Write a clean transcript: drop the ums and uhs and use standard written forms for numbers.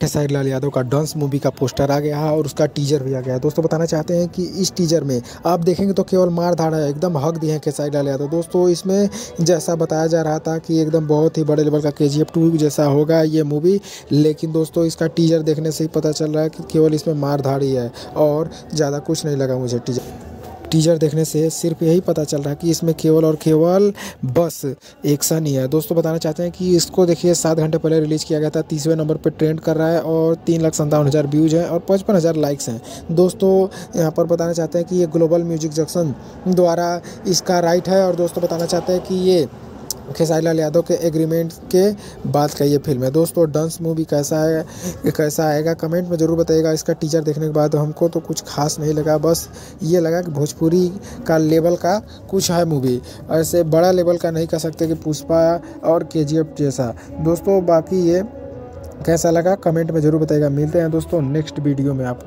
खेसारी लाल यादव का dance movie का poster आ गया है और उसका टीजर भी आ गया है। दोस्तों बताना चाहते हैं कि इस टीजर में आप देखेंगे तो केवल मार धाड़ है, एकदम हक दिए हैं खेसारी लाल यादव। दोस्तों इसमें जैसा बताया जा रहा था कि एकदम बहुत ही बड़े लेवल का KGF 2 जैसा होगा ये मूवी, लेकिन दोस्तों इसका टीजर देखने से ही पता चल रहा है कि केवल इसमें मार धाड़ ही है और ज़्यादा कुछ नहीं लगा मुझे। टीजर देखने से सिर्फ यही पता चल रहा है कि इसमें केवल और केवल बस एक्शन ही है। दोस्तों बताना चाहते हैं कि इसको देखिए 7 घंटे पहले रिलीज़ किया गया था, 30वें नंबर पर ट्रेंड कर रहा है और 3,57,000 व्यूज़ हैं और 55,000 लाइक्स हैं। दोस्तों यहाँ पर बताना चाहते हैं कि ये ग्लोबल म्यूजिक जंक्शन द्वारा इसका राइट है और दोस्तों बताना चाहते हैं कि ये खेसारी लाल यादव के एग्रीमेंट के बाद का ये फिल्म है। दोस्तों डांस मूवी कैसा है, कैसा आएगा कमेंट में ज़रूर बताइएगा। इसका टीजर देखने के बाद हमको तो कुछ खास नहीं लगा, बस ये लगा कि भोजपुरी का लेवल का कुछ है मूवी, ऐसे बड़ा लेवल का नहीं कह सकते कि पुष्पा और KGF जैसा। दोस्तों बाकी ये कैसा लगा कमेंट में ज़रूर बताइएगा। मिलते हैं दोस्तों नेक्स्ट वीडियो में। आप